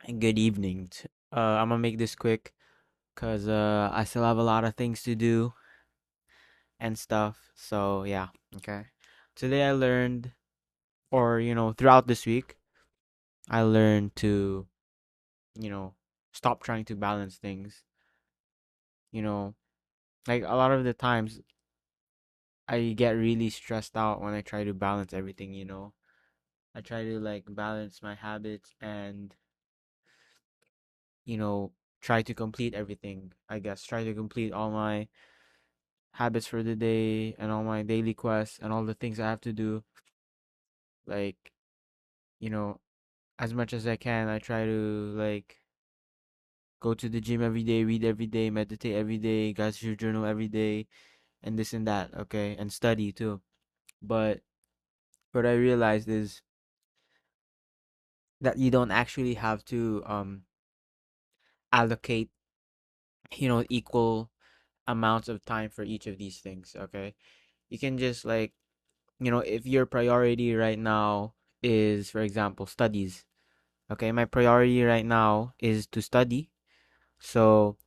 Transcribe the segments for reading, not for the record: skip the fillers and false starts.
and good evening. I'm gonna make this quick because I still have a lot of things to do and stuff. So yeah, okay. Today I learned, or throughout this week, I learned to you know stop trying to balance things. You know, like a lot of the times I get really stressed out when I try to balance everything. I try to like balance my habits and you know try to complete everything. I guess try to complete all my habits for the day and all my daily quests and all the things I have to do. Like, you know, as much as I can, I try to like go to the gym every day, read every day, meditate every day, guys your journal every day, and this and that, okay? And study too. But what I realized is that you don't actually have to allocate, equal amounts of time for each of these things, okay? You can just like, if your priority right now is, for example, studies. Okay, my priority right now is to study. So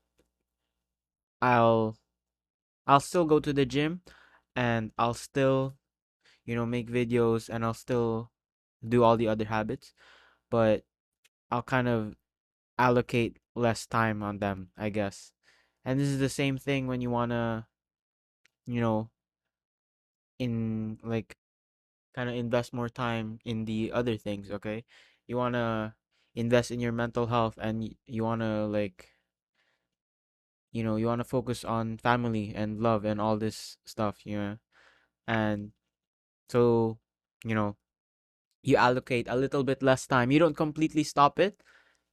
I'll I'll still go to the gym and I'll still, make videos and I'll still do all the other habits, but I'll kind of allocate less time on them, I guess. And this is the same thing when you wanna, you know, in like kind of invest more time in the other things, okay? You wanna invest in your mental health and you wanna like you want to focus on family and love and all this stuff, and so you know you allocate a little bit less time. You don't completely stop it.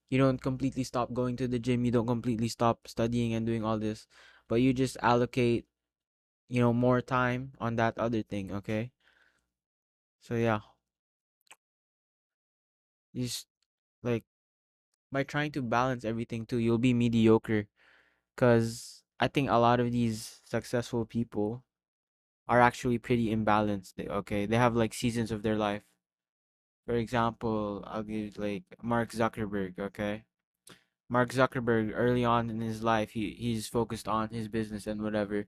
You don't completely stop going to the gym. You don't completely stop studying and doing all this, but you just allocate more time on that other thing, okay? So yeah, you just like by trying to balance everything too, you'll be mediocre because I think a lot of these successful people are actually pretty imbalanced. Okay, they have like seasons of their life. For example, I'll give like Mark Zuckerberg. Okay, Mark Zuckerberg early on in his life, he's focused on his business and whatever,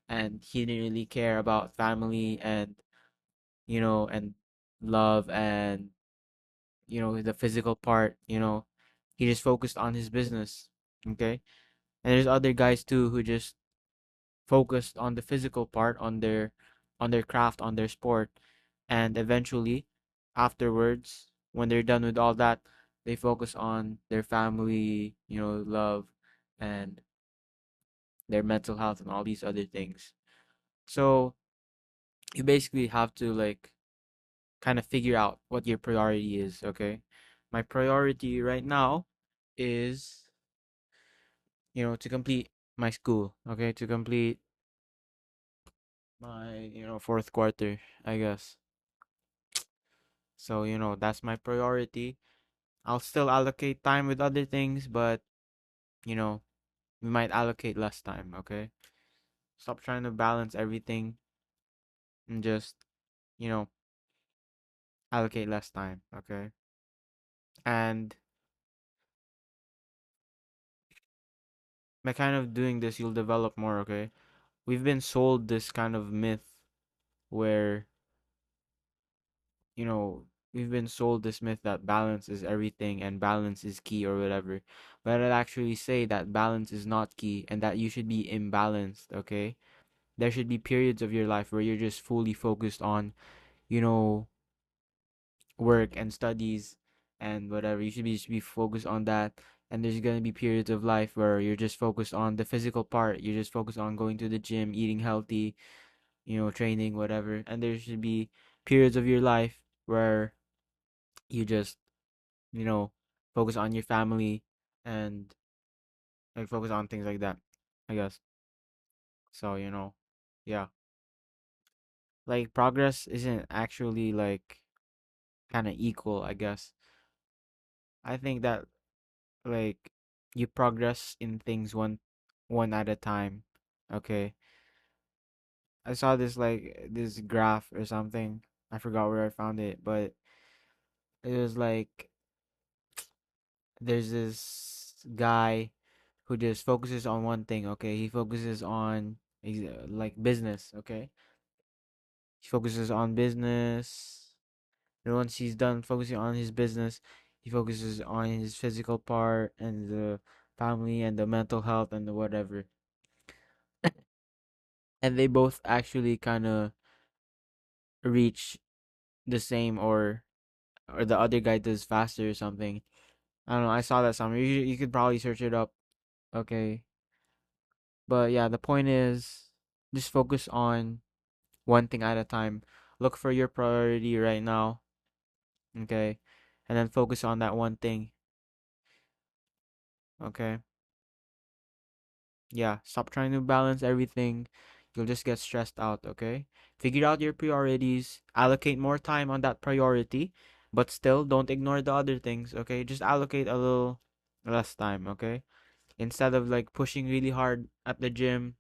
and he didn't really care about family and and love and the physical part. He just focused on his business. Okay, and there's other guys too who just focused on the physical part, on their craft, on their sport, and eventually afterwards when they're done with all that, they focus on their family, love and their mental health and all these other things. So you basically have to like kind of figure out what your priority is, okay? My priority right now is to complete my school, okay? To complete my fourth quarter, I guess. So, that's my priority. I'll still allocate time with other things, but, you know, we might allocate less time, okay? Stop trying to balance everything and just, you know, allocate less time, okay? And by kind of doing this, you'll develop more, okay? We've been sold this kind of myth where, you know, we've been sold this myth that balance is everything and balance is key or whatever. But I'd actually say that balance is not key and that you should be imbalanced, okay? There should be periods of your life where you're just fully focused on, you know, work and studies and whatever. You should be just be focused on that. And there's gonna be periods of life where you're just focused on the physical part. You're just focused on going to the gym, eating healthy, training, whatever. And there should be periods of your life where you just, you know, focus on your family and like focus on things like that, I guess. So, yeah. Like progress isn't actually like kind of equal, I guess. I think that like you progress in things one at a time. Okay. I saw this like this graph or something. I forgot where I found it, but it was like there's this guy who just focuses on one thing, okay? He focuses on like business, okay? He focuses on business. And once he's done focusing on his business, he focuses on his physical part and the family and the mental health and the whatever. And they both actually kind of reach the same, or the other guy does faster or something. I don't know. I saw that somewhere. You could probably search it up. Okay. But yeah, the point is just focus on one thing at a time. Look for your priority right now. Okay. And then focus on that one thing. Okay. Yeah. Stop trying to balance everything. You'll just get stressed out. Okay. Figure out your priorities. Allocate more time on that priority. But still, don't ignore the other things. Okay. Just allocate a little less time. Okay. Instead of like pushing really hard at the gym,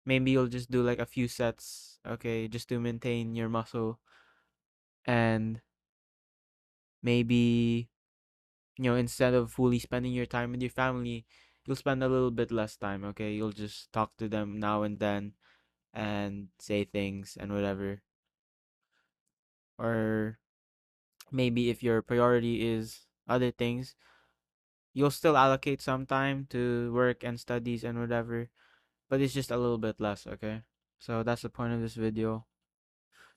maybe you'll just do like a few sets, okay, just to maintain your muscle. And maybe, instead of fully spending your time with your family, you'll spend a little bit less time, okay? You'll just talk to them now and then and say things and whatever. Or maybe if your priority is other things, you'll still allocate some time to work and studies and whatever, but it's just a little bit less, okay? So that's the point of this video.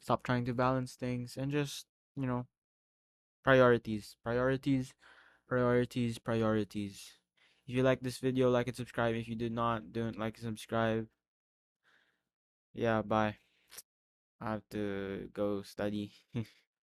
Stop trying to balance things and just, you know, priorities. Priorities, priorities, priorities. If you like this video, like and subscribe. If you did not, don't like and subscribe. Yeah, bye. I have to go study.